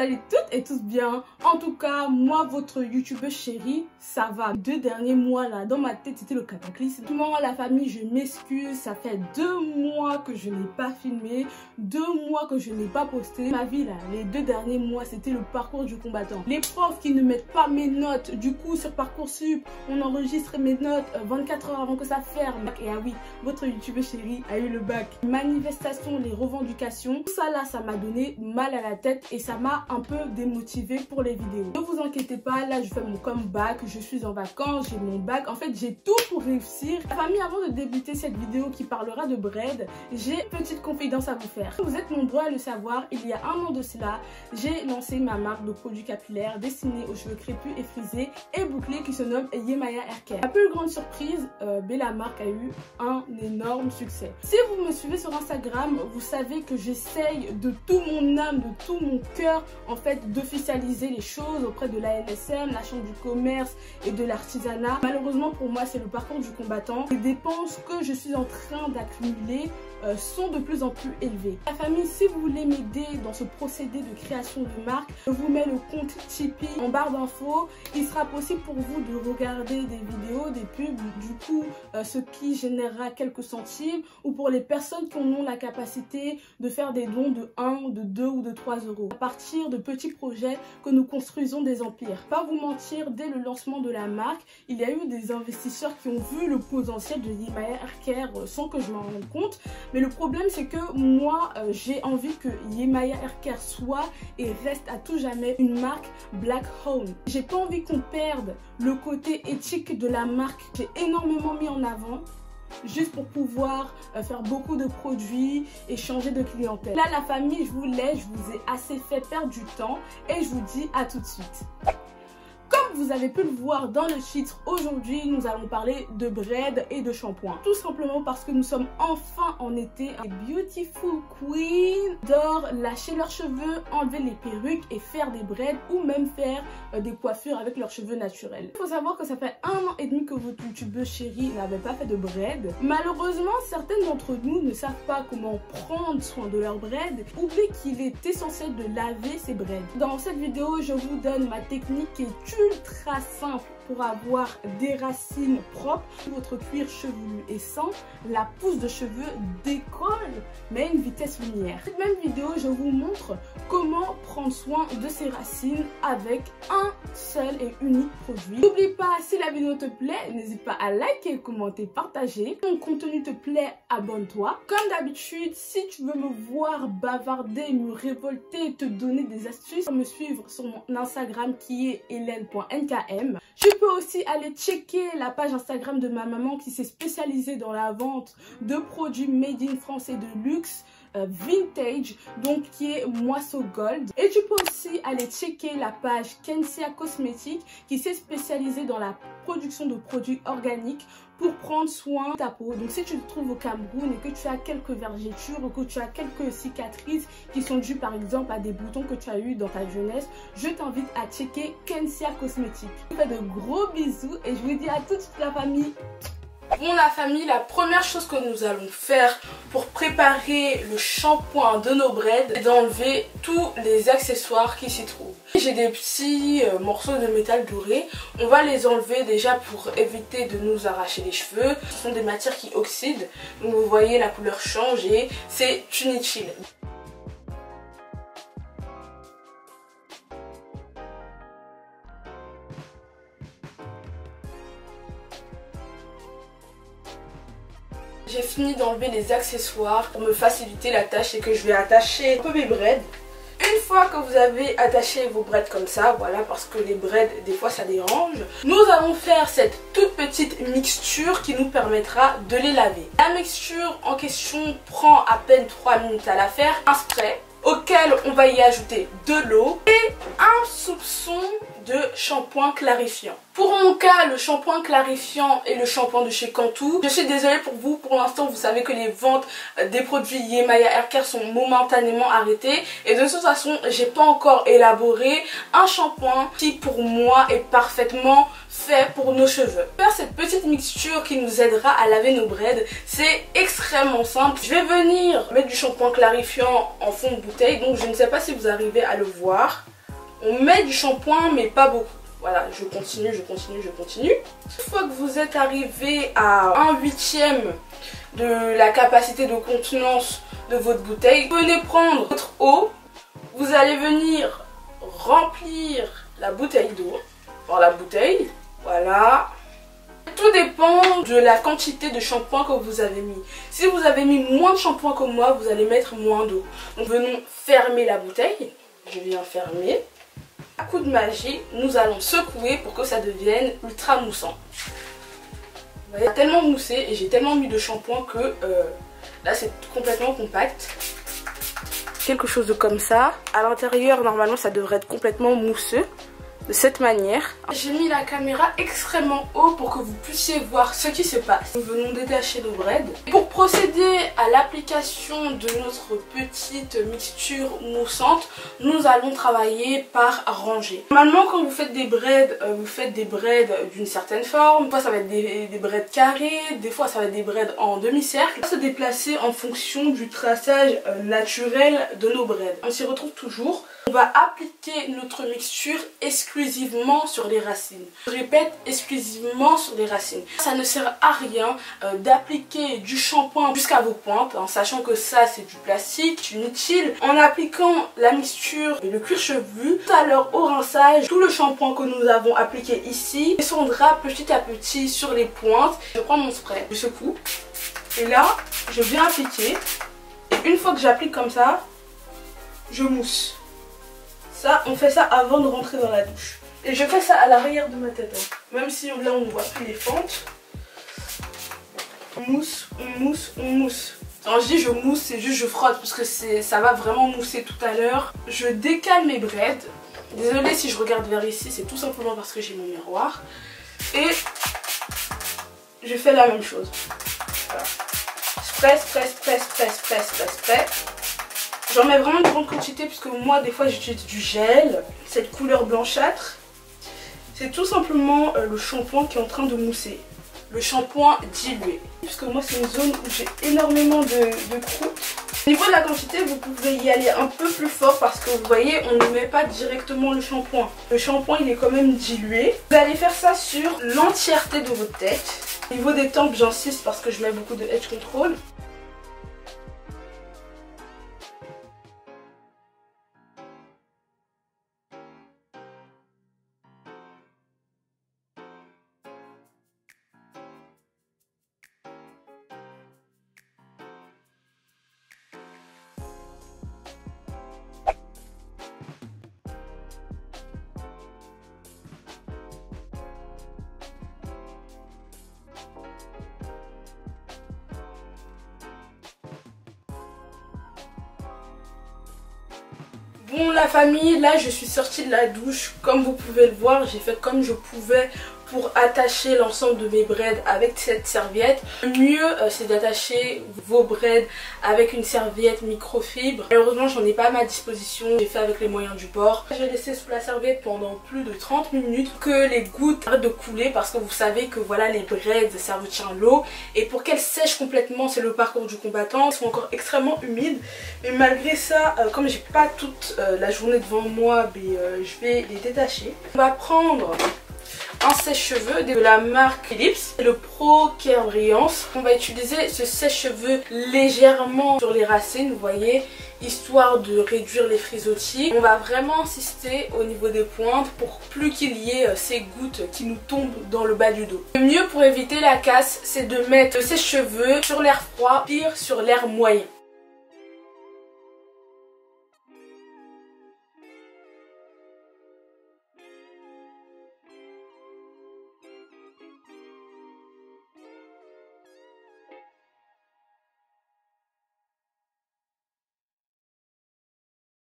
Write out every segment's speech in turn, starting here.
allez toutes et tous bien. En tout cas, moi, votre youtubeuse chérie, ça va. 2 derniers mois là, dans ma tête, c'était le cataclysme. Moi, la famille, je m'excuse. Ça fait 2 mois que je n'ai pas filmé, 2 mois que je n'ai pas posté. Ma vie là, les 2 derniers mois, c'était le parcours du combattant. Les profs qui ne mettent pas mes notes, du coup, sur Parcoursup, on enregistre mes notes 24 heures avant que ça ferme. Et ah oui, votre youtubeuse chérie a eu le bac. Manifestation, les revendications, tout ça là, ça m'a donné mal à la tête et ça m'a un peu démotivée pour les vidéos. Ne vous inquiétez pas, là je fais mon comeback, je suis en vacances, j'ai mon bac, en fait j'ai tout pour réussir. La famille, avant de débuter cette vidéo qui parlera de bread, j'ai une petite confidence à vous faire. Vous êtes nombreux à le savoir, il y a 1 an de cela, j'ai lancé ma marque de produits capillaires destinés aux cheveux crépus et frisés et bouclés qui se nomme Yemaya Hair Care. La plus grande surprise, la marque a eu un énorme succès. Si vous me suivez sur Instagram, vous savez que j'essaye de tout mon âme, de tout mon cœur, en fait, d'officialiser les choses auprès de l'ANSM, la Chambre du commerce et de l'artisanat. Malheureusement pour moi, c'est le parcours du combattant. Les dépenses que je suis en train d'accumuler sont de plus en plus élevées. La famille, si vous voulez m'aider dans ce procédé de création de marque, je vous mets le compte Tipeee en barre d'infos. Il sera possible pour vous de regarder des vidéos, des pubs, du coup, ce qui générera quelques centimes, ou pour les personnes qui en ont la capacité de faire des dons de 1, de 2 ou de 3 euros. À partir de petits projets que nous construisons des empires. Pas vous mentir, dès le lancement de la marque, il y a eu des investisseurs qui ont vu le potentiel de Yemaya Hair Care sans que je m'en rende compte. Mais le problème, c'est que moi, j'ai envie que Yemaya Hair Care soit et reste à tout jamais une marque Black Owned. J'ai pas envie qu'on perde le côté éthique de la marque. J'ai énormément mis en avant juste pour pouvoir faire beaucoup de produits et changer de clientèle. Là, la famille, je vous ai assez fait perdre du temps et je vous dis à tout de suite. Comme vous avez pu le voir dans le titre, aujourd'hui nous allons parler de bread et de shampoing. Tout simplement parce que nous sommes enfin en été. Les beautiful queens adorent lâcher leurs cheveux, enlever les perruques et faire des braids ou même faire des coiffures avec leurs cheveux naturels. Il faut savoir que ça fait 1 an et demi que votre youtubeuse chérie n'avait pas fait de bread. Malheureusement, certaines d'entre nous ne savent pas comment prendre soin de leurs braids, oublient qu'il est essentiel de laver ses braids. Dans cette vidéo, je vous donne ma technique qui est ultra simple pour avoir des racines propres. Votre cuir chevelu est sans, la pousse de cheveux décolle mais à une vitesse lumière. Dans cette même vidéo, je vous montre comment prendre soin de ces racines avec un seul et unique produit. N'oublie pas, si la vidéo te plaît, n'hésite pas à liker, commenter, partager. Si mon contenu te plaît, abonne-toi. Comme d'habitude, si tu veux me voir bavarder, me révolter, te donner des astuces, me suivre sur mon Instagram qui est hélène.nkm. Tu peux aussi aller checker la page Instagram de ma maman qui s'est spécialisée dans la vente de produits made in France et de luxe vintage, donc qui est Moisseau Gold. Et tu peux aussi aller checker la page Kensia Cosmétique qui s'est spécialisée dans la production de produits organiques pour prendre soin de ta peau. Donc si tu te trouves au Cameroun et que tu as quelques vergetures ou que tu as quelques cicatrices qui sont dues par exemple à des boutons que tu as eu dans ta jeunesse, je t'invite à checker Kensia Cosmétique. Je vous fais de gros bisous et je vous dis à toute la famille. Bon la famille, la première chose que nous allons faire pour préparer le shampoing de nos braids, c'est d'enlever tous les accessoires qui s'y trouvent. J'ai des petits morceaux de métal doré, on va les enlever déjà pour éviter de nous arracher les cheveux. Ce sont des matières qui oxydent, donc vous voyez la couleur change et c'est inutile. J'ai fini d'enlever les accessoires pour me faciliter la tâche et que je vais attacher un peu mes braids. Une fois que vous avez attaché vos braids comme ça, voilà, parce que les braids des fois ça dérange, nous allons faire cette toute petite mixture qui nous permettra de les laver. La mixture en question prend à peine 3 minutes à la faire. Un spray auquel on va y ajouter de l'eau et un soupçon de shampoing clarifiant. Pour mon cas, le shampoing clarifiant et le shampoing de chez Cantu. Je suis désolée pour vous, pour l'instant vous savez que les ventes des produits Yemaya Hair Care sont momentanément arrêtées. Et de toute façon, j'ai pas encore élaboré un shampoing qui pour moi est parfaitement fait pour nos cheveux. Faire cette petite mixture qui nous aidera à laver nos braids, c'est extrêmement simple. Je vais venir mettre du shampoing clarifiant en fond de bouteille, donc je ne sais pas si vous arrivez à le voir. On met du shampoing mais pas beaucoup. Voilà, je continue, je continue, je continue. Une fois que vous êtes arrivé à 1/8 de la capacité de contenance de votre bouteille, vous venez prendre votre eau, vous allez venir remplir la bouteille d'eau dans la bouteille, voilà. Tout dépend de la quantité de shampoing que vous avez mis. Si vous avez mis moins de shampoing que moi, vous allez mettre moins d'eau. Donc venons fermer la bouteille, je viens fermer. À coup de magie, nous allons secouer pour que ça devienne ultra moussant. Vous voyez, tellement moussé et j'ai tellement mis de shampoing que là c'est complètement compact. Quelque chose de comme ça. À l'intérieur, normalement, ça devrait être complètement mousseux. De cette manière. J'ai mis la caméra extrêmement haut pour que vous puissiez voir ce qui se passe. Nous venons détacher nos braids. Pour procéder à l'application de notre petite mixture moussante, nous allons travailler par rangée. Normalement, quand vous faites des braids d'une certaine forme. Des fois, ça va être des braids carrés, des fois, ça va être des braids en demi-cercle. On va se déplacer en fonction du traçage naturel de nos braids. On s'y retrouve toujours. On va appliquer notre mixture exclusivement sur les racines. Je répète, exclusivement sur les racines. Ça ne sert à rien d'appliquer du shampoing jusqu'à vos pointes, en sachant que ça c'est du plastique, inutile. En appliquant la mixture et le cuir chevelu, tout à l'heure au rinçage, tout le shampoing que nous avons appliqué ici descendra petit à petit sur les pointes. Je prends mon spray, je secoue et là je viens appliquer. Et une fois que j'applique comme ça, je mousse. Ça, on fait ça avant de rentrer dans la douche. Et je fais ça à l'arrière de ma tête. Hein. Même si là on ne voit plus les fentes. On mousse, on mousse, on mousse. Quand je dis je mousse, c'est juste je frotte parce que ça va vraiment mousser tout à l'heure. Je décale mes braids. Désolée si je regarde vers ici, c'est tout simplement parce que j'ai mon miroir. Et je fais la même chose. Voilà. Je presse, presse, presse, presse, presse, presse, presse. J'en mets vraiment une grande quantité puisque moi des fois j'utilise du gel, cette couleur blanchâtre. C'est tout simplement le shampoing qui est en train de mousser. Le shampoing dilué. Puisque moi c'est une zone où j'ai énormément de croûtes. Au niveau de la quantité, vous pouvez y aller un peu plus fort parce que vous voyez, on ne met pas directement le shampoing. Le shampoing il est quand même dilué. Vous allez faire ça sur l'entièreté de votre tête. Au niveau des tempes, j'insiste parce que je mets beaucoup de edge control. Bon la famille, là je suis sortie de la douche. Comme vous pouvez le voir, j'ai fait comme je pouvais pour attacher l'ensemble de mes braids avec cette serviette. Le mieux c'est d'attacher vos braids avec une serviette microfibre. Malheureusement j'en ai pas à ma disposition, j'ai fait avec les moyens du bord. J'ai laissé sous la serviette pendant plus de 30 minutes que les gouttes arrêtent de couler parce que vous savez que voilà les braids ça retient l'eau. Et pour qu'elles sèchent complètement, c'est le parcours du combattant, elles sont encore extrêmement humides. Mais malgré ça, comme j'ai pas toute la journée devant moi, je vais les détacher. On va prendre un sèche-cheveux de la marque Philips, le Pro Care Brillance. On va utiliser ce sèche-cheveux légèrement sur les racines, vous voyez, histoire de réduire les frisottis. On va vraiment insister au niveau des pointes pour plus qu'il y ait ces gouttes qui nous tombent dans le bas du dos. Le mieux pour éviter la casse, c'est de mettre le sèche-cheveux sur l'air froid, pire sur l'air moyen.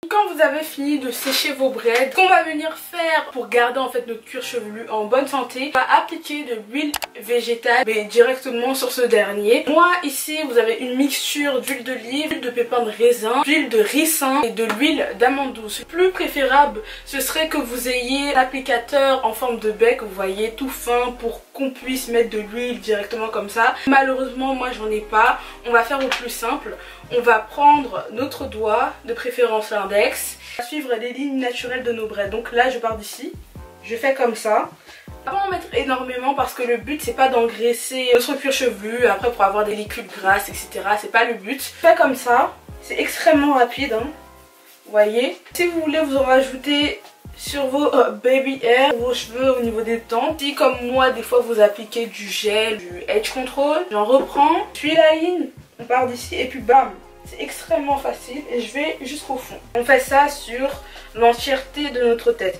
Quand vous avez fini de sécher vos braids, ce qu'on va venir faire pour garder en fait notre cuir chevelu en bonne santé, on va appliquer de l'huile végétale mais directement sur ce dernier. Moi ici vous avez une mixture d'huile d'olive, d'huile de pépins de raisin, d'huile de ricin et de l'huile d'amande douce. Le plus préférable ce serait que vous ayez l'applicateur en forme de bec, vous voyez, tout fin pour qu'on puisse mettre de l'huile directement comme ça. Malheureusement moi j'en ai pas, on va faire au plus simple. On va prendre notre doigt, de préférence l'index, Durex. On va suivre les lignes naturelles de nos braids. Donc là je pars d'ici, je fais comme ça. Pas en mettre énormément parce que le but c'est pas d'engraisser notre cuir chevelu après pour avoir des liquides grasses etc. C'est pas le but. Je fais comme ça, c'est extrêmement rapide hein. Vous voyez. Si vous voulez vous en rajouter sur vos baby hair, vos cheveux au niveau des tempes. Si comme moi des fois vous appliquez du gel, du edge control, j'en reprends, je suis la ligne, on part d'ici et puis bam. C'est extrêmement facile et je vais jusqu'au fond. On fait ça sur l'entièreté de notre tête.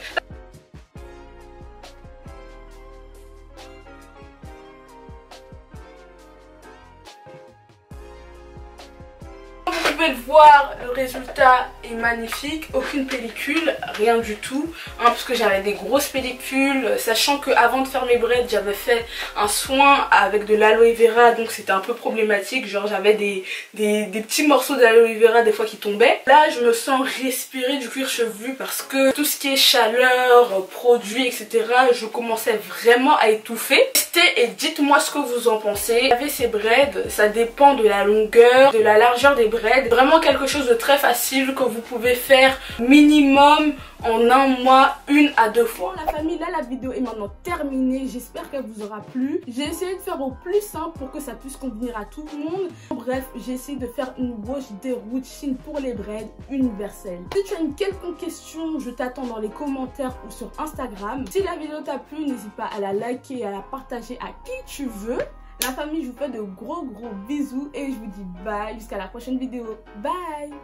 Vous pouvez le voir, le résultat est magnifique, aucune pellicule, rien du tout, hein, parce que j'avais des grosses pellicules, sachant que avant de faire mes braids j'avais fait un soin avec de l'aloe vera, donc c'était un peu problématique, genre j'avais des petits morceaux d'aloe vera des fois qui tombaient. Là je me sens respirer du cuir chevelu parce que tout ce qui est chaleur, produits etc, je commençais vraiment à étouffer. Testez et dites-moi ce que vous en pensez. Vous savez, ces braids, ça dépend de la longueur, de la largeur des braids. Vraiment quelque chose de très facile que vous pouvez faire minimum en un mois, 1 à 2 fois. Bon, la famille, là la vidéo est maintenant terminée. J'espère qu'elle vous aura plu. J'ai essayé de faire au plus simple pour que ça puisse convenir à tout le monde. Bref, j'ai essayé de faire une wash déroute chine pour les braids universelle. Si tu as une quelconque question, je t'attends dans les commentaires ou sur Instagram. Si la vidéo t'a plu, n'hésite pas à la liker et à la partager à qui tu veux. La famille, je vous fais de gros bisous et je vous dis bye jusqu'à la prochaine vidéo. Bye!